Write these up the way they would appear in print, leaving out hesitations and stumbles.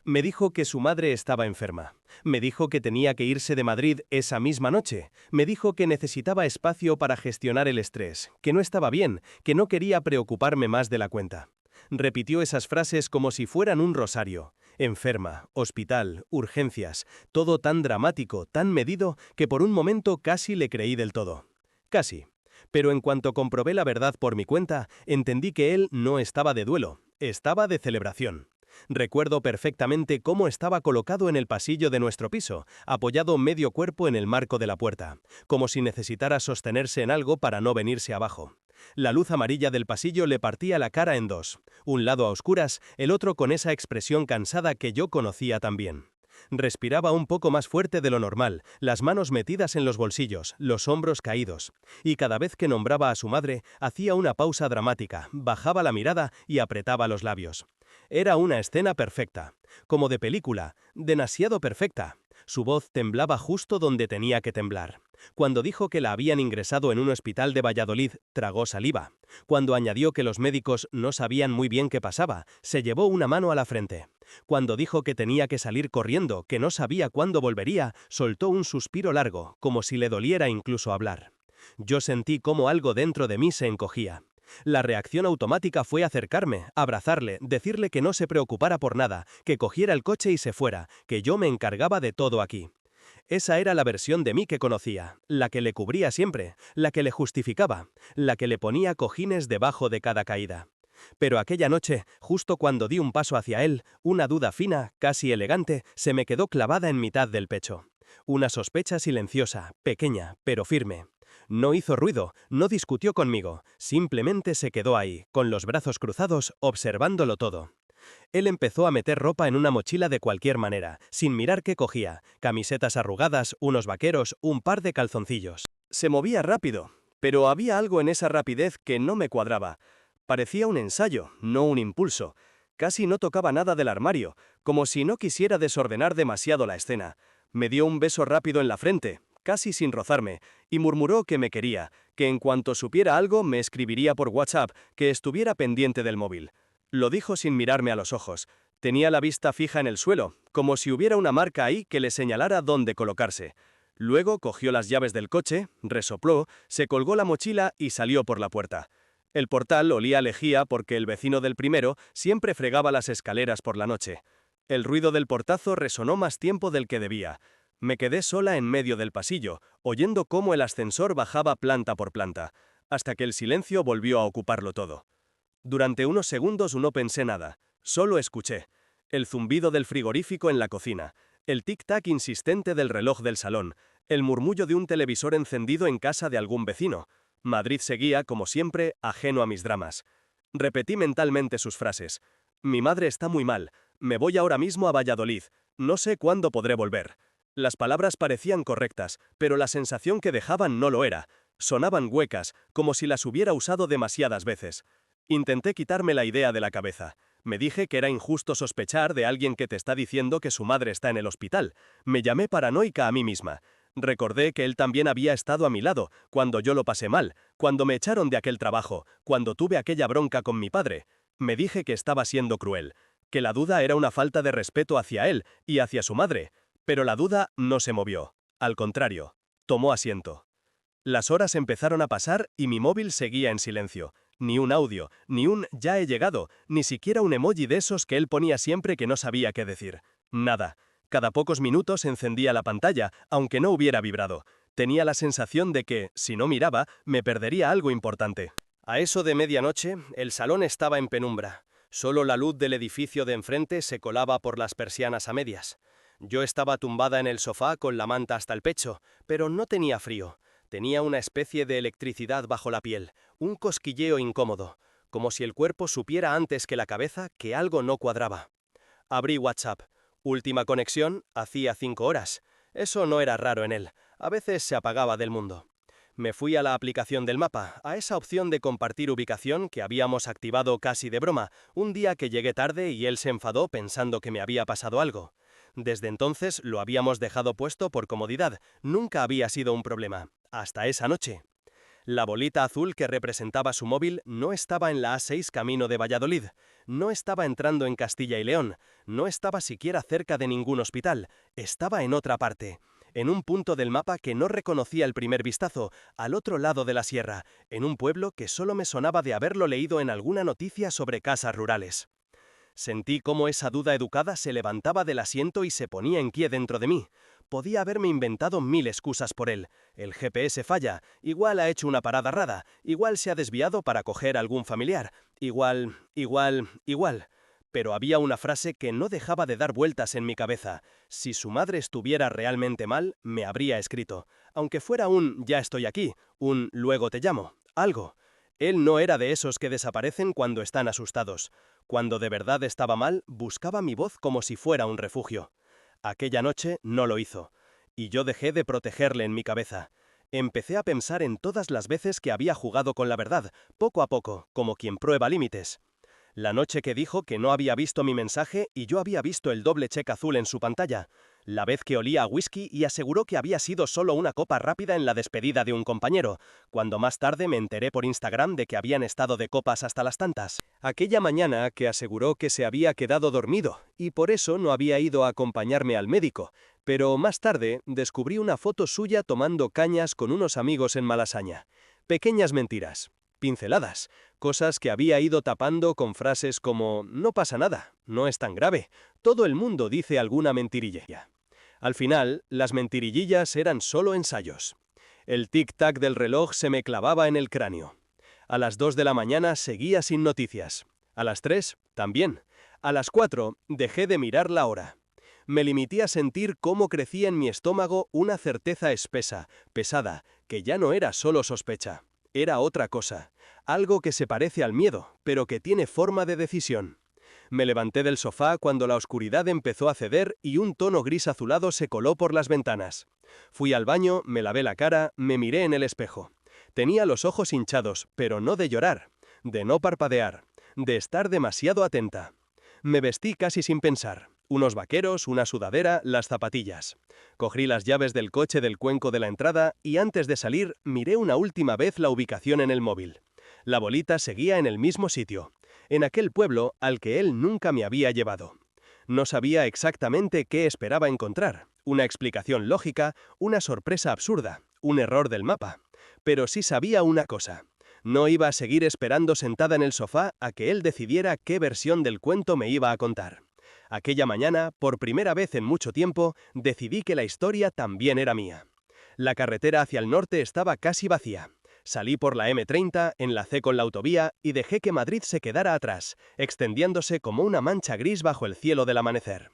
Me dijo que su madre estaba enferma. Me dijo que tenía que irse de Madrid esa misma noche. Me dijo que necesitaba espacio para gestionar el estrés, que no estaba bien, que no quería preocuparme más de la cuenta. Repitió esas frases como si fueran un rosario. Enferma, hospital, urgencias, todo tan dramático, tan medido, que por un momento casi le creí del todo. Casi. Pero en cuanto comprobé la verdad por mi cuenta, entendí que él no estaba de duelo, estaba de celebración. Recuerdo perfectamente cómo estaba colocado en el pasillo de nuestro piso, apoyado medio cuerpo en el marco de la puerta, como si necesitara sostenerse en algo para no venirse abajo. La luz amarilla del pasillo le partía la cara en dos, un lado a oscuras, el otro con esa expresión cansada que yo conocía tan bien. Respiraba un poco más fuerte de lo normal, las manos metidas en los bolsillos, los hombros caídos. Y cada vez que nombraba a su madre, hacía una pausa dramática, bajaba la mirada y apretaba los labios. Era una escena perfecta, como de película, demasiado perfecta. Su voz temblaba justo donde tenía que temblar. Cuando dijo que la habían ingresado en un hospital de Valladolid, tragó saliva. Cuando añadió que los médicos no sabían muy bien qué pasaba, se llevó una mano a la frente. Cuando dijo que tenía que salir corriendo, que no sabía cuándo volvería, soltó un suspiro largo, como si le doliera incluso hablar. Yo sentí cómo algo dentro de mí se encogía. La reacción automática fue acercarme, abrazarle, decirle que no se preocupara por nada, que cogiera el coche y se fuera, que yo me encargaba de todo aquí. Esa era la versión de mí que conocía, la que le cubría siempre, la que le justificaba, la que le ponía cojines debajo de cada caída. Pero aquella noche, justo cuando di un paso hacia él, una duda fina, casi elegante, se me quedó clavada en mitad del pecho. Una sospecha silenciosa, pequeña, pero firme. No hizo ruido, no discutió conmigo, simplemente se quedó ahí, con los brazos cruzados, observándolo todo. Él empezó a meter ropa en una mochila de cualquier manera, sin mirar qué cogía, camisetas arrugadas, unos vaqueros, un par de calzoncillos. Se movía rápido, pero había algo en esa rapidez que no me cuadraba. Parecía un ensayo, no un impulso. Casi no tocaba nada del armario, como si no quisiera desordenar demasiado la escena. Me dio un beso rápido en la frente, casi sin rozarme, y murmuró que me quería, que en cuanto supiera algo me escribiría por WhatsApp, que estuviera pendiente del móvil. Lo dijo sin mirarme a los ojos. Tenía la vista fija en el suelo, como si hubiera una marca ahí que le señalara dónde colocarse. Luego cogió las llaves del coche, resopló, se colgó la mochila y salió por la puerta. El portal olía a lejía porque el vecino del primero siempre fregaba las escaleras por la noche. El ruido del portazo resonó más tiempo del que debía. Me quedé sola en medio del pasillo, oyendo cómo el ascensor bajaba planta por planta, hasta que el silencio volvió a ocuparlo todo. Durante unos segundos no pensé nada, solo escuché. El zumbido del frigorífico en la cocina, el tic-tac insistente del reloj del salón, el murmullo de un televisor encendido en casa de algún vecino. Madrid seguía, como siempre, ajeno a mis dramas. Repetí mentalmente sus frases. Mi madre está muy mal, me voy ahora mismo a Valladolid, no sé cuándo podré volver. Las palabras parecían correctas, pero la sensación que dejaban no lo era. Sonaban huecas, como si las hubiera usado demasiadas veces. Intenté quitarme la idea de la cabeza. Me dije que era injusto sospechar de alguien que te está diciendo que su madre está en el hospital. Me llamé paranoica a mí misma. Recordé que él también había estado a mi lado, cuando yo lo pasé mal, cuando me echaron de aquel trabajo, cuando tuve aquella bronca con mi padre. Me dije que estaba siendo cruel, que la duda era una falta de respeto hacia él y hacia su madre. Pero la duda no se movió. Al contrario, tomó asiento. Las horas empezaron a pasar y mi móvil seguía en silencio. Ni un audio, ni un "ya he llegado", ni siquiera un emoji de esos que él ponía siempre que no sabía qué decir. Nada. Cada pocos minutos encendía la pantalla, aunque no hubiera vibrado. Tenía la sensación de que, si no miraba, me perdería algo importante. A eso de medianoche, el salón estaba en penumbra. Solo la luz del edificio de enfrente se colaba por las persianas a medias. Yo estaba tumbada en el sofá con la manta hasta el pecho, pero no tenía frío. Tenía una especie de electricidad bajo la piel, un cosquilleo incómodo, como si el cuerpo supiera antes que la cabeza que algo no cuadraba. Abrí WhatsApp. Última conexión, hacía 5 horas. Eso no era raro en él. A veces se apagaba del mundo. Me fui a la aplicación del mapa, a esa opción de compartir ubicación que habíamos activado casi de broma, un día que llegué tarde y él se enfadó pensando que me había pasado algo. Desde entonces lo habíamos dejado puesto por comodidad, nunca había sido un problema, hasta esa noche. La bolita azul que representaba su móvil no estaba en la A6 camino de Valladolid, no estaba entrando en Castilla y León, no estaba siquiera cerca de ningún hospital, estaba en otra parte, en un punto del mapa que no reconocía al primer vistazo, al otro lado de la sierra, en un pueblo que solo me sonaba de haberlo leído en alguna noticia sobre casas rurales. Sentí cómo esa duda educada se levantaba del asiento y se ponía en pie dentro de mí. Podía haberme inventado 1000 excusas por él. El GPS falla, igual ha hecho una parada rara, igual se ha desviado para coger a algún familiar, igual. Pero había una frase que no dejaba de dar vueltas en mi cabeza. Si su madre estuviera realmente mal, me habría escrito. Aunque fuera un ya estoy aquí, un luego te llamo, algo. Él no era de esos que desaparecen cuando están asustados. Cuando de verdad estaba mal, buscaba mi voz como si fuera un refugio. Aquella noche no lo hizo, y yo dejé de protegerle en mi cabeza. Empecé a pensar en todas las veces que había jugado con la verdad, poco a poco, como quien prueba límites. La noche que dijo que no había visto mi mensaje y yo había visto el doble check azul en su pantalla. La vez que olía a whisky y aseguró que había sido solo una copa rápida en la despedida de un compañero, cuando más tarde me enteré por Instagram de que habían estado de copas hasta las tantas. Aquella mañana que aseguró que se había quedado dormido y por eso no había ido a acompañarme al médico, pero más tarde descubrí una foto suya tomando cañas con unos amigos en Malasaña. Pequeñas mentiras. Pinceladas, cosas que había ido tapando con frases como «no pasa nada, no es tan grave, todo el mundo dice alguna mentirilla». Al final, las mentirillillas eran solo ensayos. El tic-tac del reloj se me clavaba en el cráneo. A las 2 de la mañana seguía sin noticias. A las 3, también. A las 4, dejé de mirar la hora. Me limité a sentir cómo crecía en mi estómago una certeza espesa, pesada, que ya no era solo sospecha. Era otra cosa, algo que se parece al miedo, pero que tiene forma de decisión. Me levanté del sofá cuando la oscuridad empezó a ceder y un tono gris azulado se coló por las ventanas. Fui al baño, me lavé la cara, me miré en el espejo. Tenía los ojos hinchados, pero no de llorar, de no parpadear, de estar demasiado atenta. Me vestí casi sin pensar. Unos vaqueros, una sudadera, las zapatillas. Cogí las llaves del coche del cuenco de la entrada y antes de salir miré una última vez la ubicación en el móvil. La bolita seguía en el mismo sitio, en aquel pueblo al que él nunca me había llevado. No sabía exactamente qué esperaba encontrar, una explicación lógica, una sorpresa absurda, un error del mapa. Pero sí sabía una cosa. No iba a seguir esperando sentada en el sofá a que él decidiera qué versión del cuento me iba a contar. Aquella mañana, por primera vez en mucho tiempo, decidí que la historia también era mía. La carretera hacia el norte estaba casi vacía. Salí por la M30, enlacé con la autovía y dejé que Madrid se quedara atrás, extendiéndose como una mancha gris bajo el cielo del amanecer.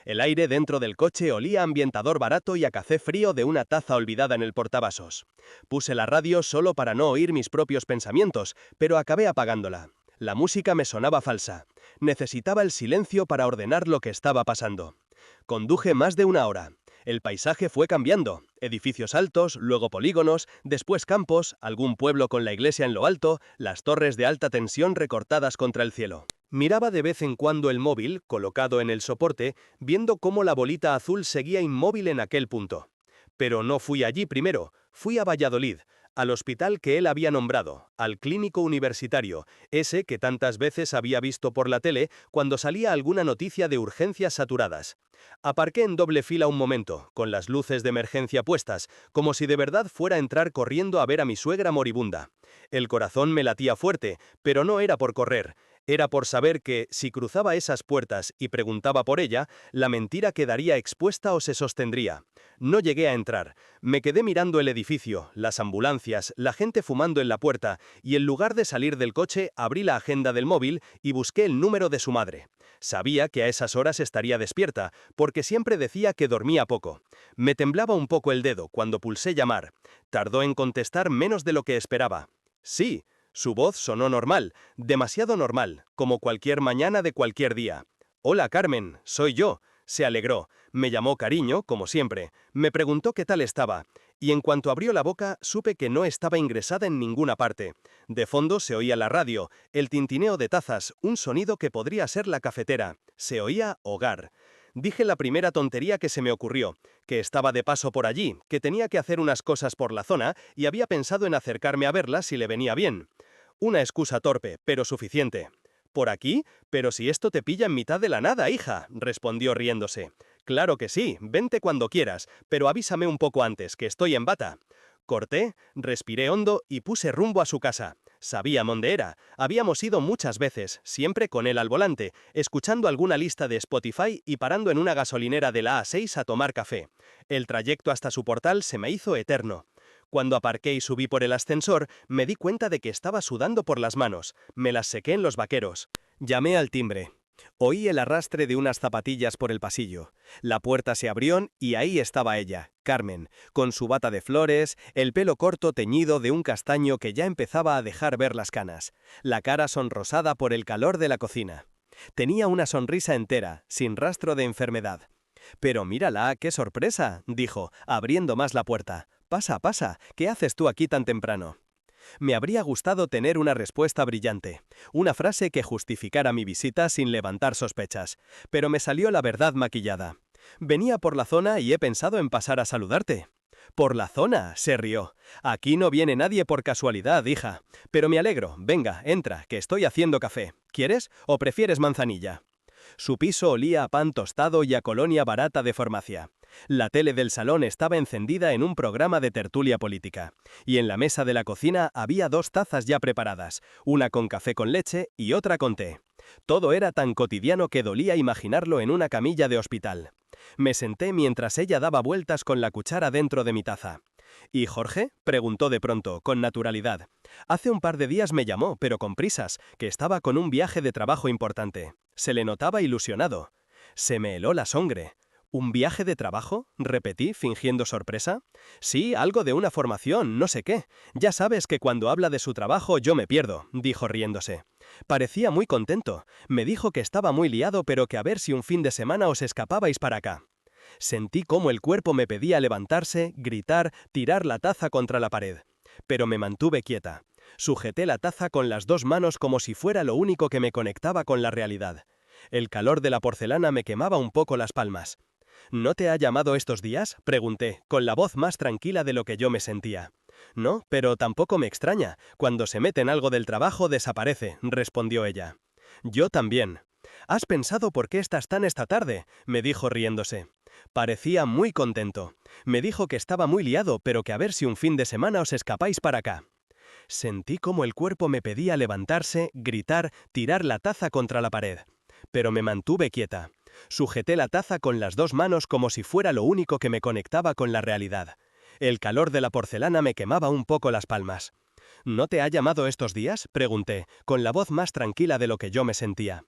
El aire dentro del coche olía a ambientador barato y a café frío de una taza olvidada en el portavasos. Puse la radio solo para no oír mis propios pensamientos, pero acabé apagándola. La música me sonaba falsa. Necesitaba el silencio para ordenar lo que estaba pasando. Conduje más de una hora. El paisaje fue cambiando. Edificios altos, luego polígonos, después campos, algún pueblo con la iglesia en lo alto, las torres de alta tensión recortadas contra el cielo. Miraba de vez en cuando el móvil, colocado en el soporte, viendo cómo la bolita azul seguía inmóvil en aquel punto. Pero no fui allí primero, fui a Valladolid, al hospital que él había nombrado, al clínico universitario, ese que tantas veces había visto por la tele cuando salía alguna noticia de urgencias saturadas. Aparqué en doble fila un momento, con las luces de emergencia puestas, como si de verdad fuera a entrar corriendo a ver a mi suegra moribunda. El corazón me latía fuerte, pero no era por correr. Era por saber que, si cruzaba esas puertas y preguntaba por ella, la mentira quedaría expuesta o se sostendría. No llegué a entrar. Me quedé mirando el edificio, las ambulancias, la gente fumando en la puerta, y en lugar de salir del coche, abrí la agenda del móvil y busqué el número de su madre. Sabía que a esas horas estaría despierta, porque siempre decía que dormía poco. Me temblaba un poco el dedo cuando pulsé llamar. Tardó en contestar menos de lo que esperaba. Sí. Su voz sonó normal, demasiado normal, como cualquier mañana de cualquier día. «Hola, Carmen, soy yo». Se alegró, me llamó cariño, como siempre, me preguntó qué tal estaba, y en cuanto abrió la boca supe que no estaba ingresada en ninguna parte. De fondo se oía la radio, el tintineo de tazas, un sonido que podría ser la cafetera. Se oía hogar. Dije la primera tontería que se me ocurrió, que estaba de paso por allí, que tenía que hacer unas cosas por la zona y había pensado en acercarme a verla si le venía bien. Una excusa torpe, pero suficiente. ¿Por aquí? Pero si esto te pilla en mitad de la nada, hija, respondió riéndose. Claro que sí, vente cuando quieras, pero avísame un poco antes, que estoy en bata. Corté, respiré hondo y puse rumbo a su casa. Sabía dónde era. Habíamos ido muchas veces, siempre con él al volante, escuchando alguna lista de Spotify y parando en una gasolinera de la A6 a tomar café. El trayecto hasta su portal se me hizo eterno. Cuando aparqué y subí por el ascensor, me di cuenta de que estaba sudando por las manos. Me las sequé en los vaqueros. Llamé al timbre. Oí el arrastre de unas zapatillas por el pasillo. La puerta se abrió y ahí estaba ella, Carmen, con su bata de flores, el pelo corto teñido de un castaño que ya empezaba a dejar ver las canas, la cara sonrosada por el calor de la cocina. Tenía una sonrisa entera, sin rastro de enfermedad. «Pero mírala, qué sorpresa», dijo, abriendo más la puerta. «Pasa, pasa, ¿qué haces tú aquí tan temprano?» Me habría gustado tener una respuesta brillante, una frase que justificara mi visita sin levantar sospechas, pero me salió la verdad maquillada. Venía por la zona y he pensado en pasar a saludarte. «¿Por la zona?», se rió. «Aquí no viene nadie por casualidad, hija. Pero me alegro, venga, entra, que estoy haciendo café. ¿Quieres o prefieres manzanilla?» Su piso olía a pan tostado y a colonia barata de farmacia. La tele del salón estaba encendida en un programa de tertulia política, y en la mesa de la cocina había 2 tazas ya preparadas, una con café con leche y otra con té. Todo era tan cotidiano que dolía imaginarlo en una camilla de hospital. Me senté mientras ella daba vueltas con la cuchara dentro de mi taza. «¿Y Jorge?», preguntó de pronto, con naturalidad. «Hace un par de días me llamó, pero con prisas, que estaba con un viaje de trabajo importante. Se le notaba ilusionado». Se me heló la sangre. «¿Un viaje de trabajo?», repetí, fingiendo sorpresa. «Sí, algo de una formación, no sé qué. Ya sabes que cuando habla de su trabajo yo me pierdo», dijo riéndose. Parecía muy contento. Me dijo que estaba muy liado, pero que a ver si un fin de semana os escapabais para acá. Sentí cómo el cuerpo me pedía levantarse, gritar, tirar la taza contra la pared. Pero me mantuve quieta. Sujeté la taza con las 2 manos como si fuera lo único que me conectaba con la realidad. El calor de la porcelana me quemaba un poco las palmas. «¿No te ha llamado estos días?», pregunté, con la voz más tranquila de lo que yo me sentía. «No, pero tampoco me extraña. Cuando se mete en algo del trabajo desaparece», respondió ella. «Yo también». «¿Has pensado por qué estás tan esta tarde?», me dijo riéndose. Parecía muy contento. Me dijo que estaba muy liado, pero que a ver si un fin de semana os escapáis para acá. Sentí como el cuerpo me pedía levantarse, gritar, tirar la taza contra la pared. Pero me mantuve quieta. Sujeté la taza con las 2 manos como si fuera lo único que me conectaba con la realidad. El calor de la porcelana me quemaba un poco las palmas. «¿No te ha llamado estos días?», pregunté, con la voz más tranquila de lo que yo me sentía.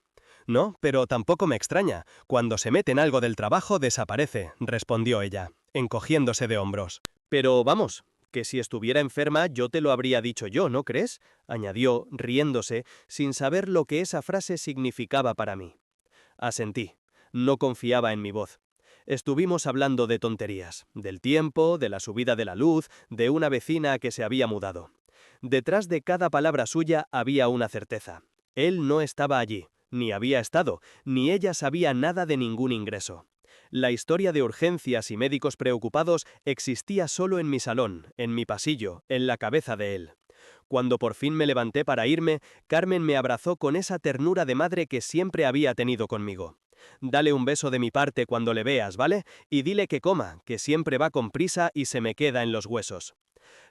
«No, pero tampoco me extraña. Cuando se mete en algo del trabajo desaparece», respondió ella, encogiéndose de hombros. «Pero vamos, que si estuviera enferma yo te lo habría dicho yo, ¿no crees?», añadió, riéndose, sin saber lo que esa frase significaba para mí. Asentí. No confiaba en mi voz. Estuvimos hablando de tonterías, del tiempo, de la subida de la luz, de una vecina que se había mudado. Detrás de cada palabra suya había una certeza. Él no estaba allí, ni había estado, ni ella sabía nada de ningún ingreso. La historia de urgencias y médicos preocupados existía solo en mi salón, en mi pasillo, en la cabeza de él. Cuando por fin me levanté para irme, Carmen me abrazó con esa ternura de madre que siempre había tenido conmigo. «Dale un beso de mi parte cuando le veas, ¿vale? Y dile que coma, que siempre va con prisa y se me queda en los huesos».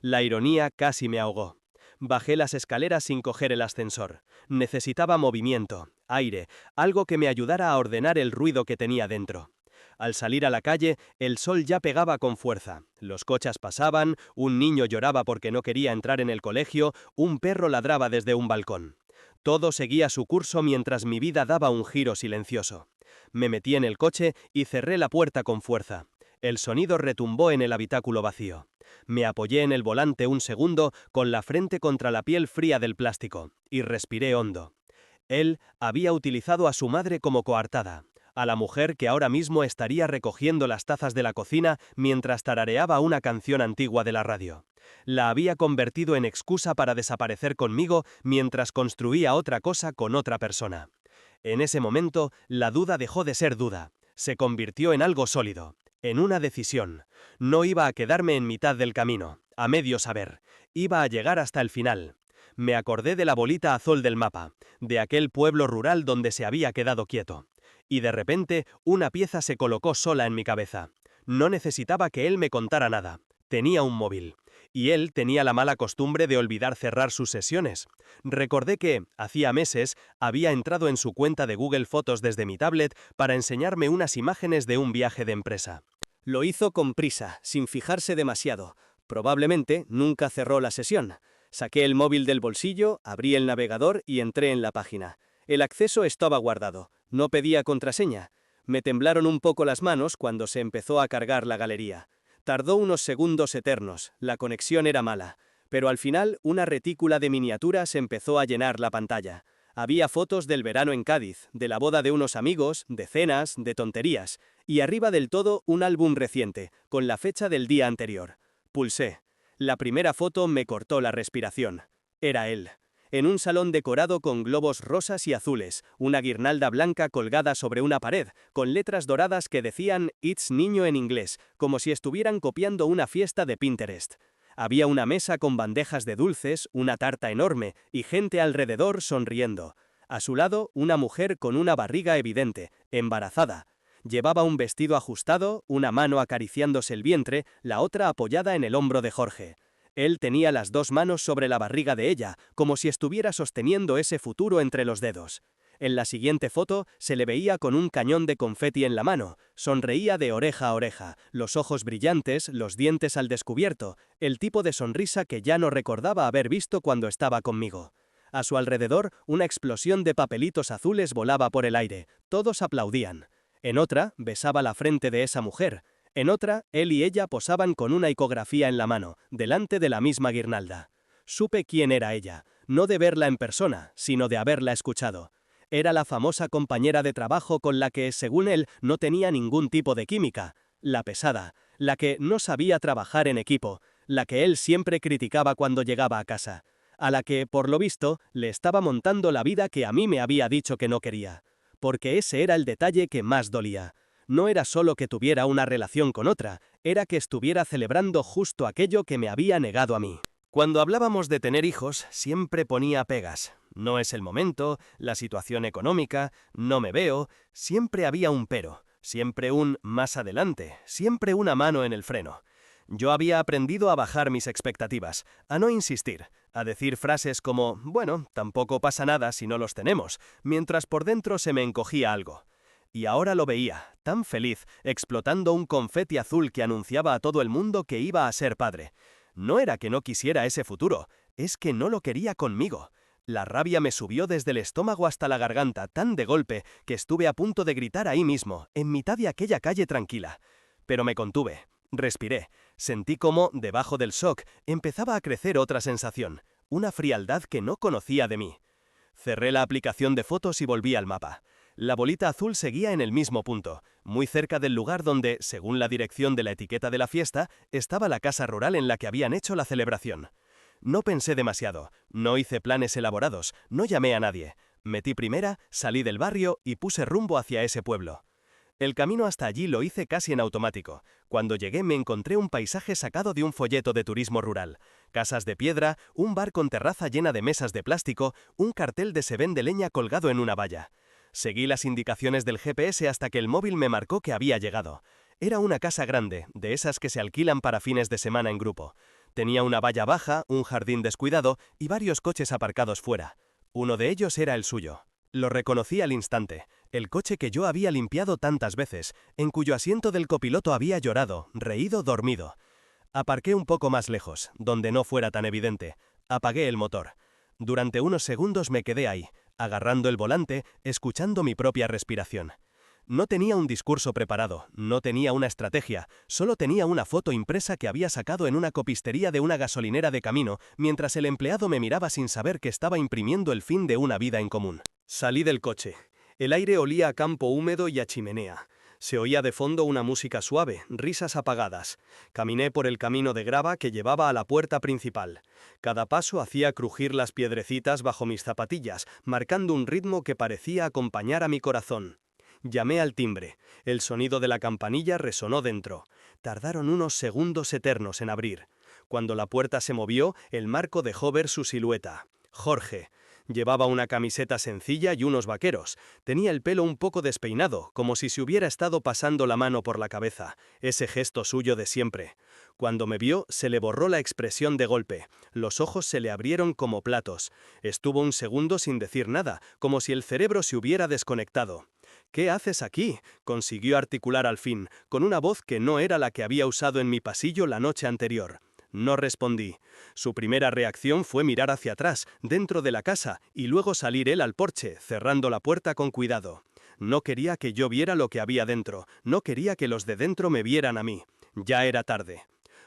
La ironía casi me ahogó. Bajé las escaleras sin coger el ascensor. Necesitaba movimiento, aire, algo que me ayudara a ordenar el ruido que tenía dentro. Al salir a la calle, el sol ya pegaba con fuerza. Los coches pasaban, un niño lloraba porque no quería entrar en el colegio, un perro ladraba desde un balcón. Todo seguía su curso mientras mi vida daba un giro silencioso. Me metí en el coche y cerré la puerta con fuerza. El sonido retumbó en el habitáculo vacío. Me apoyé en el volante un segundo con la frente contra la piel fría del plástico y respiré hondo. Él había utilizado a su madre como coartada, a la mujer que ahora mismo estaría recogiendo las tazas de la cocina mientras tarareaba una canción antigua de la radio. La había convertido en excusa para desaparecer conmigo mientras construía otra cosa con otra persona. En ese momento, la duda dejó de ser duda. Se convirtió en algo sólido, en una decisión. No iba a quedarme en mitad del camino, a medio saber. Iba a llegar hasta el final. Me acordé de la bolita azul del mapa, de aquel pueblo rural donde se había quedado quieto. Y de repente, una pieza se colocó sola en mi cabeza. No necesitaba que él me contara nada. Tenía un móvil. Y él tenía la mala costumbre de olvidar cerrar sus sesiones. Recordé que, hacía meses, había entrado en su cuenta de Google Fotos desde mi tablet para enseñarme unas imágenes de un viaje de empresa. Lo hizo con prisa, sin fijarse demasiado. Probablemente nunca cerró la sesión. Saqué el móvil del bolsillo, abrí el navegador y entré en la página. El acceso estaba guardado. No pedía contraseña. Me temblaron un poco las manos cuando se empezó a cargar la galería. Tardó unos segundos eternos, la conexión era mala. Pero al final, una retícula de miniaturas empezó a llenar la pantalla. Había fotos del verano en Cádiz, de la boda de unos amigos, de cenas, de tonterías. Y arriba del todo, un álbum reciente, con la fecha del día anterior. Pulsé. La primera foto me cortó la respiración. Era él. En un salón decorado con globos rosas y azules, una guirnalda blanca colgada sobre una pared, con letras doradas que decían "It's niño" en inglés, como si estuvieran copiando una fiesta de Pinterest. Había una mesa con bandejas de dulces, una tarta enorme, y gente alrededor sonriendo. A su lado, una mujer con una barriga evidente, embarazada. Llevaba un vestido ajustado, una mano acariciándose el vientre, la otra apoyada en el hombro de Jorge. Él tenía las dos manos sobre la barriga de ella, como si estuviera sosteniendo ese futuro entre los dedos. En la siguiente foto se le veía con un cañón de confeti en la mano, sonreía de oreja a oreja, los ojos brillantes, los dientes al descubierto, el tipo de sonrisa que ya no recordaba haber visto cuando estaba conmigo. A su alrededor, una explosión de papelitos azules volaba por el aire, todos aplaudían. En otra, besaba la frente de esa mujer. En otra, él y ella posaban con una ecografía en la mano, delante de la misma guirnalda. Supe quién era ella, no de verla en persona, sino de haberla escuchado. Era la famosa compañera de trabajo con la que, según él, no tenía ningún tipo de química. La pesada, la que no sabía trabajar en equipo, la que él siempre criticaba cuando llegaba a casa. A la que, por lo visto, le estaba montando la vida que a mí me había dicho que no quería. Porque ese era el detalle que más dolía. No era solo que tuviera una relación con otra, era que estuviera celebrando justo aquello que me había negado a mí. Cuando hablábamos de tener hijos, siempre ponía pegas. No es el momento, la situación económica, no me veo, siempre había un pero, siempre un más adelante, siempre una mano en el freno. Yo había aprendido a bajar mis expectativas, a no insistir, a decir frases como, bueno, tampoco pasa nada si no los tenemos, mientras por dentro se me encogía algo. Y ahora lo veía, tan feliz, explotando un confeti azul que anunciaba a todo el mundo que iba a ser padre. No era que no quisiera ese futuro, es que no lo quería conmigo. La rabia me subió desde el estómago hasta la garganta tan de golpe que estuve a punto de gritar ahí mismo, en mitad de aquella calle tranquila. Pero me contuve, respiré, sentí cómo, debajo del shock, empezaba a crecer otra sensación, una frialdad que no conocía de mí. Cerré la aplicación de fotos y volví al mapa. La bolita azul seguía en el mismo punto, muy cerca del lugar donde, según la dirección de la etiqueta de la fiesta, estaba la casa rural en la que habían hecho la celebración. No pensé demasiado, no hice planes elaborados, no llamé a nadie. Metí primera, salí del barrio y puse rumbo hacia ese pueblo. El camino hasta allí lo hice casi en automático. Cuando llegué me encontré un paisaje sacado de un folleto de turismo rural. Casas de piedra, un bar con terraza llena de mesas de plástico, un cartel de se vende leña colgado en una valla. Seguí las indicaciones del GPS hasta que el móvil me marcó que había llegado. Era una casa grande, de esas que se alquilan para fines de semana en grupo. Tenía una valla baja, un jardín descuidado y varios coches aparcados fuera. Uno de ellos era el suyo. Lo reconocí al instante, el coche que yo había limpiado tantas veces, en cuyo asiento del copiloto había llorado, reído, dormido. Aparqué un poco más lejos, donde no fuera tan evidente. Apagué el motor. Durante unos segundos me quedé ahí, agarrando el volante, escuchando mi propia respiración. No tenía un discurso preparado, no tenía una estrategia, solo tenía una foto impresa que había sacado en una copistería de una gasolinera de camino, mientras el empleado me miraba sin saber que estaba imprimiendo el fin de una vida en común. Salí del coche. El aire olía a campo húmedo y a chimenea. Se oía de fondo una música suave, risas apagadas. Caminé por el camino de grava que llevaba a la puerta principal. Cada paso hacía crujir las piedrecitas bajo mis zapatillas, marcando un ritmo que parecía acompañar a mi corazón. Llamé al timbre. El sonido de la campanilla resonó dentro. Tardaron unos segundos eternos en abrir. Cuando la puerta se movió, el marco dejó ver su silueta. Jorge. Llevaba una camiseta sencilla y unos vaqueros. Tenía el pelo un poco despeinado, como si se hubiera estado pasando la mano por la cabeza, ese gesto suyo de siempre. Cuando me vio, se le borró la expresión de golpe. Los ojos se le abrieron como platos. Estuvo un segundo sin decir nada, como si el cerebro se hubiera desconectado. «¿Qué haces aquí?», consiguió articular al fin, con una voz que no era la que había usado en mi pasillo la noche anterior. No respondí. Su primera reacción fue mirar hacia atrás, dentro de la casa, y luego salir él al porche, cerrando la puerta con cuidado. No quería que yo viera lo que había dentro, no quería que los de dentro me vieran a mí. Ya era tarde.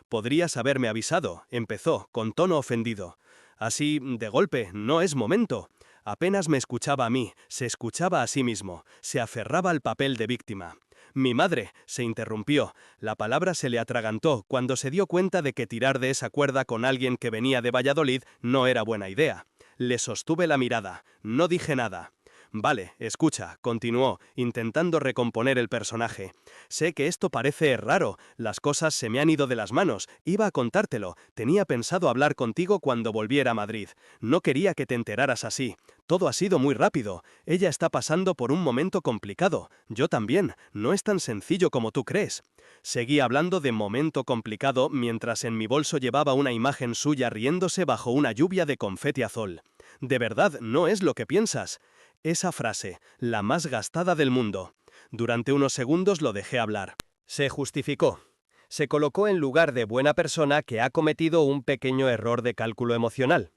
«Podrías haberme avisado», empezó, con tono ofendido. «Así, de golpe, no es momento». Apenas me escuchaba a mí, se escuchaba a sí mismo, se aferraba al papel de víctima. «Mi madre», se interrumpió. La palabra se le atragantó cuando se dio cuenta de que tirar de esa cuerda con alguien que venía de Valladolid no era buena idea. Le sostuve la mirada. No dije nada. «Vale, escucha», continuó, intentando recomponer el personaje. «Sé que esto parece raro, las cosas se me han ido de las manos, iba a contártelo, tenía pensado hablar contigo cuando volviera a Madrid. No quería que te enteraras así. Todo ha sido muy rápido, ella está pasando por un momento complicado, yo también, no es tan sencillo como tú crees». Seguí hablando de momento complicado mientras en mi bolso llevaba una imagen suya riéndose bajo una lluvia de confeti azul. «De verdad, no es lo que piensas». Esa frase, la más gastada del mundo. Durante unos segundos lo dejé hablar. Se justificó. Se colocó en lugar de buena persona que ha cometido un pequeño error de cálculo emocional.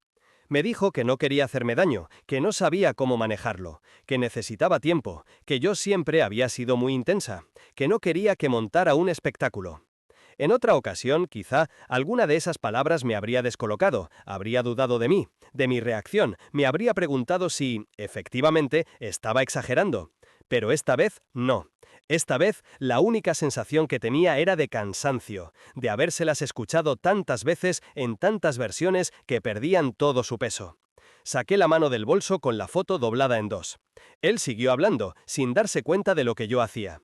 Me dijo que no quería hacerme daño, que no sabía cómo manejarlo, que necesitaba tiempo, que yo siempre había sido muy intensa, que no quería que montara un espectáculo. En otra ocasión, quizá, alguna de esas palabras me habría descolocado, habría dudado de mí, de mi reacción, me habría preguntado si, efectivamente, estaba exagerando. Pero esta vez, no. Esta vez, la única sensación que tenía era de cansancio, de habérselas escuchado tantas veces en tantas versiones que perdían todo su peso. Saqué la mano del bolso con la foto doblada en dos. Él siguió hablando, sin darse cuenta de lo que yo hacía.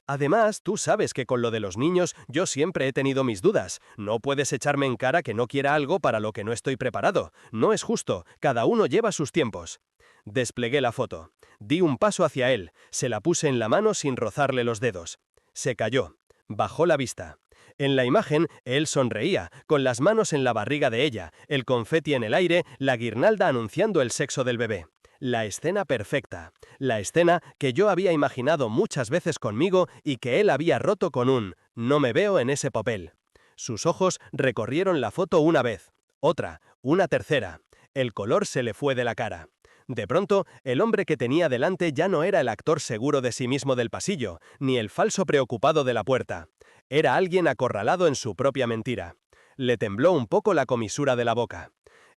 «Además, tú sabes que con lo de los niños yo siempre he tenido mis dudas. No puedes echarme en cara que no quiera algo para lo que no estoy preparado. No es justo, cada uno lleva sus tiempos». Desplegué la foto. Di un paso hacia él, se la puse en la mano sin rozarle los dedos. Se calló. Bajó la vista. En la imagen, él sonreía, con las manos en la barriga de ella, el confeti en el aire, la guirnalda anunciando el sexo del bebé. La escena perfecta. La escena que yo había imaginado muchas veces conmigo y que él había roto con un «no me veo en ese papel». Sus ojos recorrieron la foto una vez, otra, una tercera. El color se le fue de la cara. De pronto, el hombre que tenía delante ya no era el actor seguro de sí mismo del pasillo, ni el falso preocupado de la puerta. Era alguien acorralado en su propia mentira. Le tembló un poco la comisura de la boca.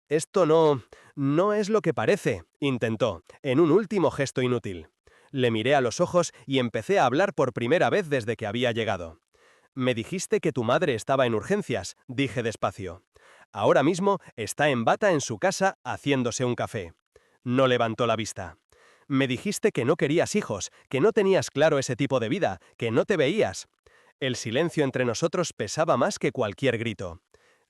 «Esto no es lo que parece», intentó, en un último gesto inútil. Le miré a los ojos y empecé a hablar por primera vez desde que había llegado. «Me dijiste que tu madre estaba en urgencias», dije despacio. «Ahora mismo está en bata en su casa haciéndose un café». No levantó la vista. «Me dijiste que no querías hijos, que no tenías claro ese tipo de vida, que no te veías». El silencio entre nosotros pesaba más que cualquier grito.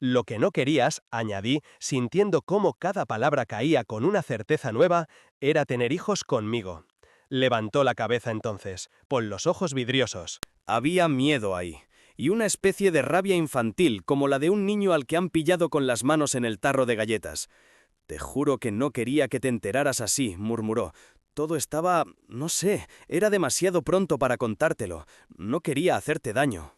«Lo que no querías», añadí, sintiendo cómo cada palabra caía con una certeza nueva, era tener hijos conmigo. Levantó la cabeza entonces, con los ojos vidriosos. Había miedo ahí, y una especie de rabia infantil, como la de un niño al que han pillado con las manos en el tarro de galletas. «Te juro que no quería que te enteraras así», murmuró. «Todo estaba... no sé, era demasiado pronto para contártelo. No quería hacerte daño».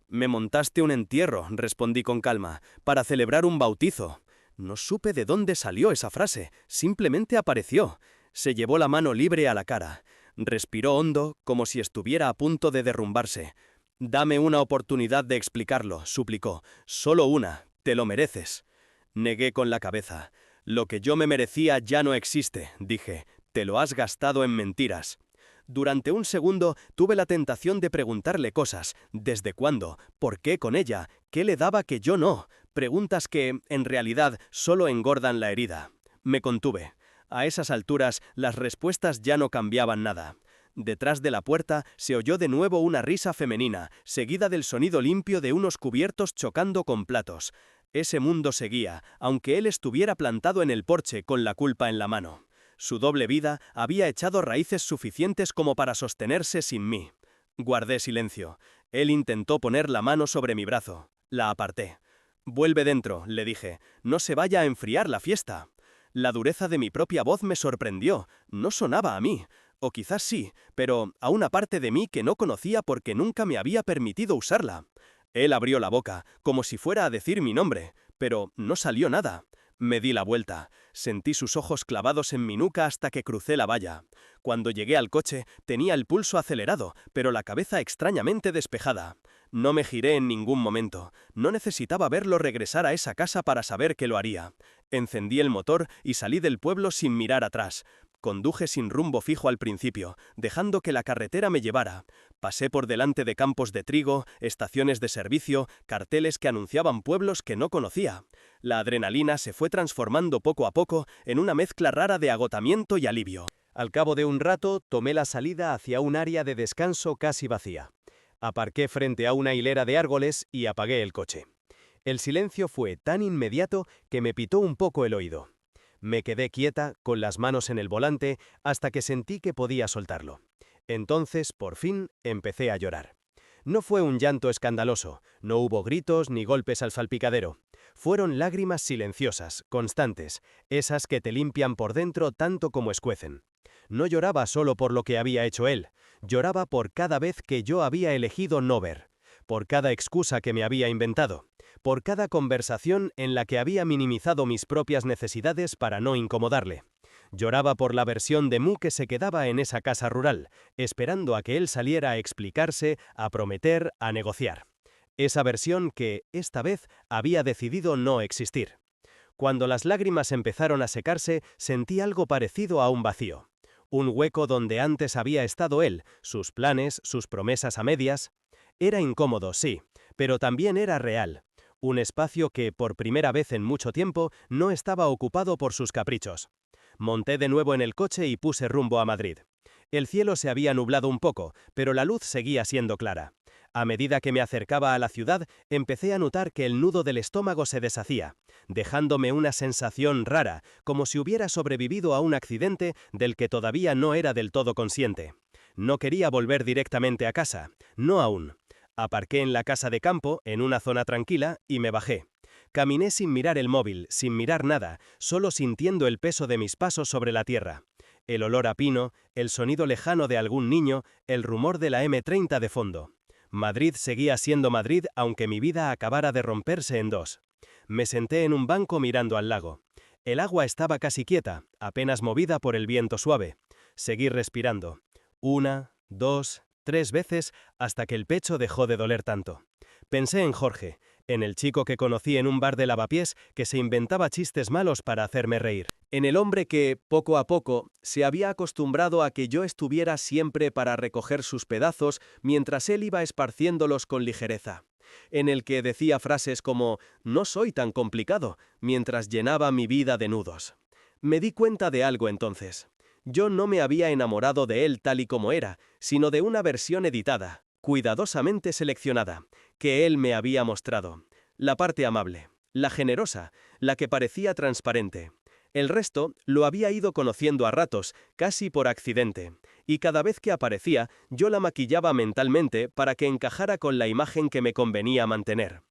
«Me montaste un entierro», respondí con calma, «para celebrar un bautizo». No supe de dónde salió esa frase, simplemente apareció. Se llevó la mano libre a la cara. Respiró hondo, como si estuviera a punto de derrumbarse. «Dame una oportunidad de explicarlo», suplicó. «Solo una, te lo mereces». Negué con la cabeza. «Lo que yo me merecía ya no existe», dije. «Te lo has gastado en mentiras». Durante un segundo tuve la tentación de preguntarle cosas. ¿Desde cuándo? ¿Por qué con ella? ¿Qué le daba que yo no? Preguntas que, en realidad, solo engordan la herida. Me contuve. A esas alturas, las respuestas ya no cambiaban nada. Detrás de la puerta se oyó de nuevo una risa femenina, seguida del sonido limpio de unos cubiertos chocando con platos. Ese mundo seguía, aunque él estuviera plantado en el porche con la culpa en la mano. Su doble vida había echado raíces suficientes como para sostenerse sin mí. Guardé silencio. Él intentó poner la mano sobre mi brazo. La aparté. «Vuelve dentro», le dije. «No se vaya a enfriar la fiesta». La dureza de mi propia voz me sorprendió. No sonaba a mí. O quizás sí, pero a una parte de mí que no conocía porque nunca me había permitido usarla. Él abrió la boca, como si fuera a decir mi nombre, pero no salió nada. Me di la vuelta. Sentí sus ojos clavados en mi nuca hasta que crucé la valla. Cuando llegué al coche, tenía el pulso acelerado, pero la cabeza extrañamente despejada. No me giré en ningún momento. No necesitaba verlo regresar a esa casa para saber que lo haría. Encendí el motor y salí del pueblo sin mirar atrás. Conduje sin rumbo fijo al principio, dejando que la carretera me llevara. Pasé por delante de campos de trigo, estaciones de servicio, carteles que anunciaban pueblos que no conocía. La adrenalina se fue transformando poco a poco en una mezcla rara de agotamiento y alivio. Al cabo de un rato, tomé la salida hacia un área de descanso casi vacía. Aparqué frente a una hilera de árboles y apagué el coche. El silencio fue tan inmediato que me pitó un poco el oído. Me quedé quieta, con las manos en el volante, hasta que sentí que podía soltarlo. Entonces, por fin, empecé a llorar. No fue un llanto escandaloso, no hubo gritos ni golpes al salpicadero. Fueron lágrimas silenciosas, constantes, esas que te limpian por dentro tanto como escuecen. No lloraba solo por lo que había hecho él, lloraba por cada vez que yo había elegido no ver, por cada excusa que me había inventado, por cada conversación en la que había minimizado mis propias necesidades para no incomodarle. Lloraba por la versión de Mu que se quedaba en esa casa rural, esperando a que él saliera a explicarse, a prometer, a negociar. Esa versión que, esta vez, había decidido no existir. Cuando las lágrimas empezaron a secarse, sentí algo parecido a un vacío. Un hueco donde antes había estado él, sus planes, sus promesas a medias. Era incómodo, sí, pero también era real. Un espacio que, por primera vez en mucho tiempo, no estaba ocupado por sus caprichos. Monté de nuevo en el coche y puse rumbo a Madrid. El cielo se había nublado un poco, pero la luz seguía siendo clara. A medida que me acercaba a la ciudad, empecé a notar que el nudo del estómago se deshacía, dejándome una sensación rara, como si hubiera sobrevivido a un accidente del que todavía no era del todo consciente. No quería volver directamente a casa, no aún. Aparqué en la casa de campo, en una zona tranquila, y me bajé. Caminé sin mirar el móvil, sin mirar nada, solo sintiendo el peso de mis pasos sobre la tierra. El olor a pino, el sonido lejano de algún niño, el rumor de la M30 de fondo. Madrid seguía siendo Madrid aunque mi vida acabara de romperse en dos. Me senté en un banco mirando al lago. El agua estaba casi quieta, apenas movida por el viento suave. Seguí respirando. 1, 2, 3 veces hasta que el pecho dejó de doler tanto. Pensé en Jorge, en el chico que conocí en un bar de Lavapiés que se inventaba chistes malos para hacerme reír. En el hombre que, poco a poco, se había acostumbrado a que yo estuviera siempre para recoger sus pedazos mientras él iba esparciéndolos con ligereza. En el que decía frases como «no soy tan complicado», mientras llenaba mi vida de nudos. Me di cuenta de algo entonces. Yo no me había enamorado de él tal y como era, sino de una versión editada, cuidadosamente seleccionada, que él me había mostrado. La parte amable, la generosa, la que parecía transparente. El resto lo había ido conociendo a ratos, casi por accidente, y cada vez que aparecía yo la maquillaba mentalmente para que encajara con la imagen que me convenía mantener.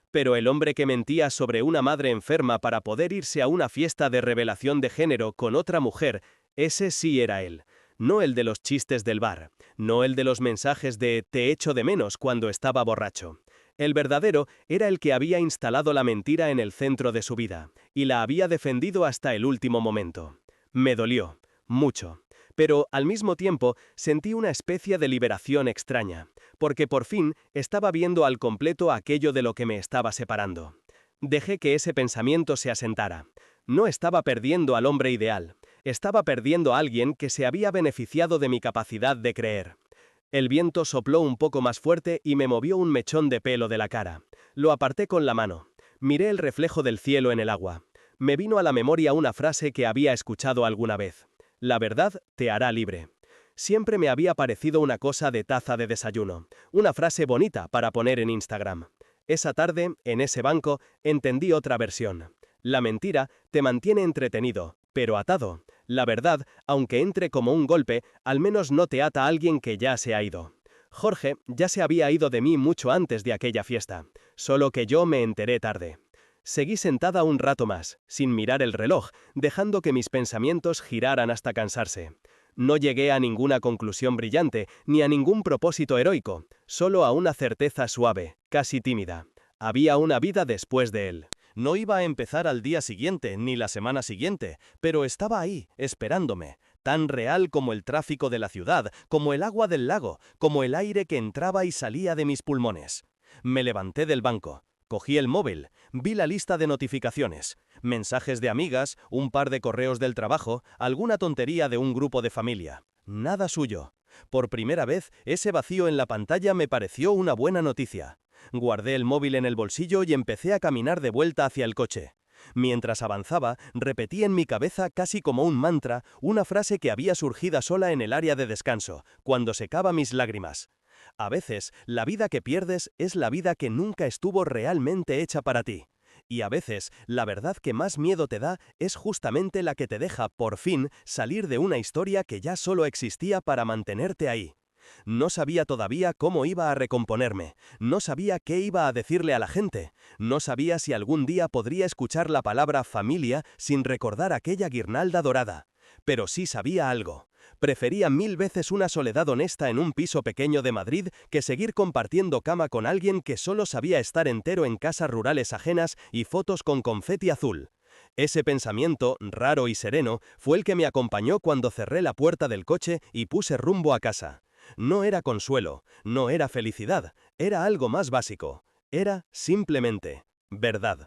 Pero el hombre que mentía sobre una madre enferma para poder irse a una fiesta de revelación de género con otra mujer, ese sí era él. No el de los chistes del bar, no el de los mensajes de «te echo de menos» cuando estaba borracho. El verdadero era el que había instalado la mentira en el centro de su vida, y la había defendido hasta el último momento. Me dolió, mucho, pero al mismo tiempo sentí una especie de liberación extraña, porque por fin estaba viendo al completo aquello de lo que me estaba separando. Dejé que ese pensamiento se asentara. No estaba perdiendo al hombre ideal, estaba perdiendo a alguien que se había beneficiado de mi capacidad de creer. El viento sopló un poco más fuerte y me movió un mechón de pelo de la cara. Lo aparté con la mano. Miré el reflejo del cielo en el agua. Me vino a la memoria una frase que había escuchado alguna vez. La verdad te hará libre. Siempre me había parecido una cosa de taza de desayuno, una frase bonita para poner en Instagram. Esa tarde, en ese banco, entendí otra versión. La mentira te mantiene entretenido, pero atado. La verdad, aunque entre como un golpe, al menos no te ata a alguien que ya se ha ido. Jorge ya se había ido de mí mucho antes de aquella fiesta, solo que yo me enteré tarde. Seguí sentada un rato más, sin mirar el reloj, dejando que mis pensamientos giraran hasta cansarse. No llegué a ninguna conclusión brillante, ni a ningún propósito heroico, solo a una certeza suave, casi tímida. Había una vida después de él. No iba a empezar al día siguiente, ni la semana siguiente, pero estaba ahí, esperándome, tan real como el tráfico de la ciudad, como el agua del lago, como el aire que entraba y salía de mis pulmones. Me levanté del banco. Cogí el móvil, vi la lista de notificaciones, mensajes de amigas, un par de correos del trabajo, alguna tontería de un grupo de familia. Nada suyo. Por primera vez, ese vacío en la pantalla me pareció una buena noticia. Guardé el móvil en el bolsillo y empecé a caminar de vuelta hacia el coche. Mientras avanzaba, repetí en mi cabeza casi como un mantra una frase que había surgido sola en el área de descanso, cuando secaba mis lágrimas. A veces, la vida que pierdes es la vida que nunca estuvo realmente hecha para ti. Y a veces, la verdad que más miedo te da es justamente la que te deja, por fin, salir de una historia que ya solo existía para mantenerte ahí. No sabía todavía cómo iba a recomponerme, no sabía qué iba a decirle a la gente, no sabía si algún día podría escuchar la palabra familia sin recordar aquella guirnalda dorada. Pero sí sabía algo. Prefería 1000 veces una soledad honesta en un piso pequeño de Madrid que seguir compartiendo cama con alguien que solo sabía estar entero en casas rurales ajenas y fotos con confeti azul. Ese pensamiento, raro y sereno, fue el que me acompañó cuando cerré la puerta del coche y puse rumbo a casa. No era consuelo, no era felicidad, era algo más básico. Era, simplemente, verdad.